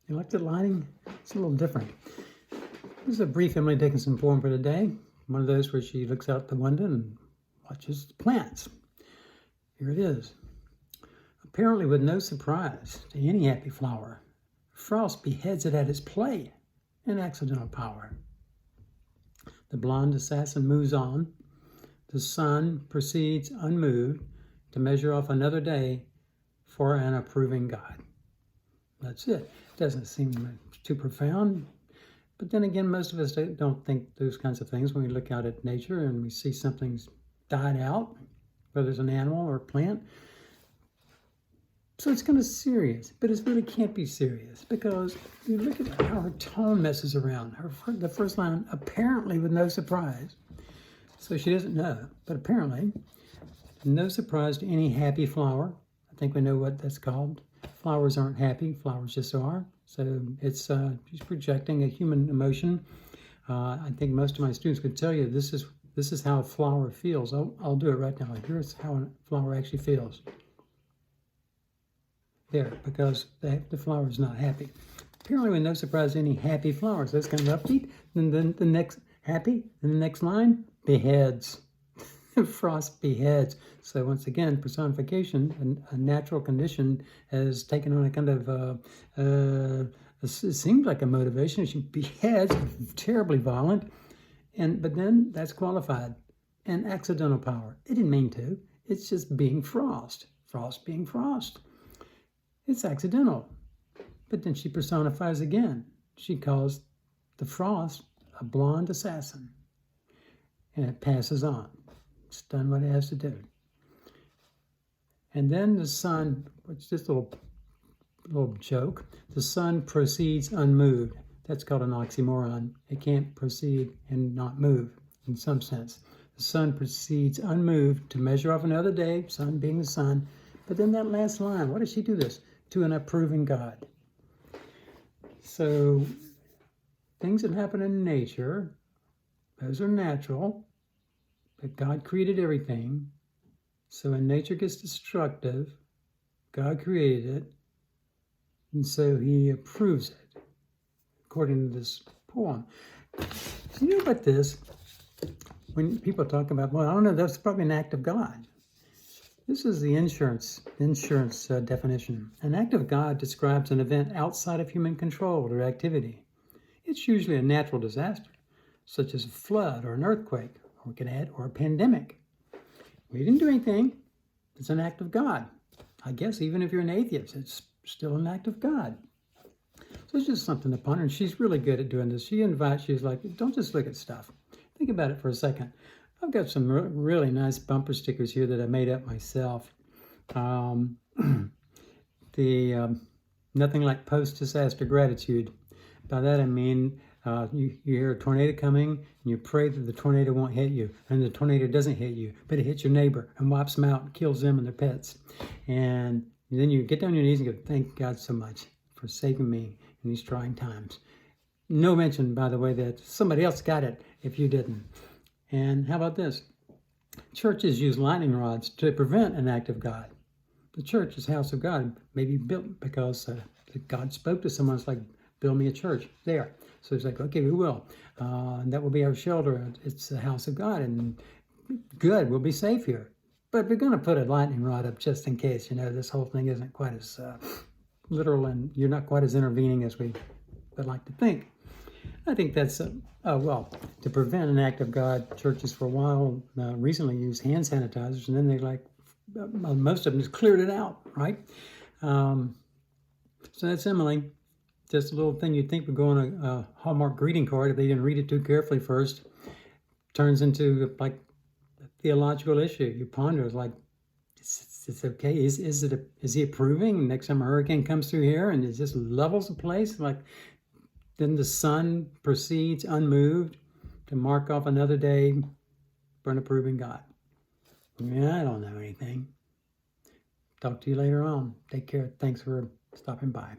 You like the lighting? It's a little different. This is a brief Emily Dickinson poem for today. One of those where she looks out the window and watches the plants. Here it is. Apparently with no surprise to any happy flower, frost beheads it at its play in accidental power. The blonde assassin moves on. The sun proceeds unmoved to measure off another day for an approving God. That's it. Doesn't seem too profound. But then again, most of us don't think those kinds of things when we look out at nature and we see something's died out, whether it's an animal or a plant. So it's kind of serious, but it really can't be serious because you look at how her tone messes around. The first line, apparently with no surprise. So she doesn't know, but apparently, no surprise to any happy flower. I think we know what that's called. Flowers aren't happy, flowers just are. So it's she's projecting a human emotion. I think most of my students could tell you this is how a flower feels. I'll do it right now. Here's how a flower actually feels. There, because the flower is not happy. Apparently with no surprise to any happy flowers. That's kind of upbeat. And then the next happy, and the next line, beheads. Frost beheads. So once again, personification, a natural condition, has taken on a kind of, it seems like a motivation. She beheads, terribly violent, but then that's qualified. And accidental power. It didn't mean to. It's just being frost. Frost being frost. It's accidental. But then she personifies again. She calls the frost a blonde assassin. And it passes on. It's done what it has to do. And then the sun, it's just a little joke, the sun proceeds unmoved. That's called an oxymoron. It can't proceed and not move in some sense. The sun proceeds unmoved to measure off another day, sun being the sun. But then that last line, why does she do this? To an approving God. So things that happen in nature, those are natural. But God created everything. So when nature gets destructive, God created it. And so he approves it, according to this poem. You know about this? When people talk about, well, I don't know, that's probably an act of God. This is the insurance definition. An act of God describes an event outside of human control or activity. It's usually a natural disaster, such as a flood or an earthquake, or we can add, or a pandemic. We didn't do anything. It's an act of God. I guess even if you're an atheist, it's still an act of God. So it's just something to ponder. And she's really good at doing this. She's like, don't just look at stuff. Think about it for a second. I've got some really nice bumper stickers here that I made up myself. Nothing like post-disaster gratitude. By that I mean, you hear a tornado coming, and you pray that the tornado won't hit you, and the tornado doesn't hit you, but it hits your neighbor and wipes them out and kills them and their pets. And then you get down on your knees and go, thank God so much for saving me in these trying times. No mention, by the way, that somebody else got it if you didn't. And how about this? Churches use lightning rods to prevent an act of God. The church is house of God, maybe built because God spoke to someone. It's like, build me a church there. So it's like, okay, we will. And that will be our shelter. It's the house of God, and good, we'll be safe here. But we're going to put a lightning rod up just in case. You know, this whole thing isn't quite as literal, and you're not quite as intervening as we would like to think. I think that's, well, to prevent an act of God, churches for a while recently used hand sanitizers, and then they most of them just cleared it out, right? So that's Emily. Just a little thing you'd think would go on a Hallmark greeting card if they didn't read it too carefully first. Turns into like a theological issue. You ponder, it's like, it's okay. Is he approving? Next time a hurricane comes through here and it just levels the place, like, then the sun proceeds unmoved to mark off another day for an approving God. Yeah, I don't know anything. Talk to you later on. Take care. Thanks for stopping by.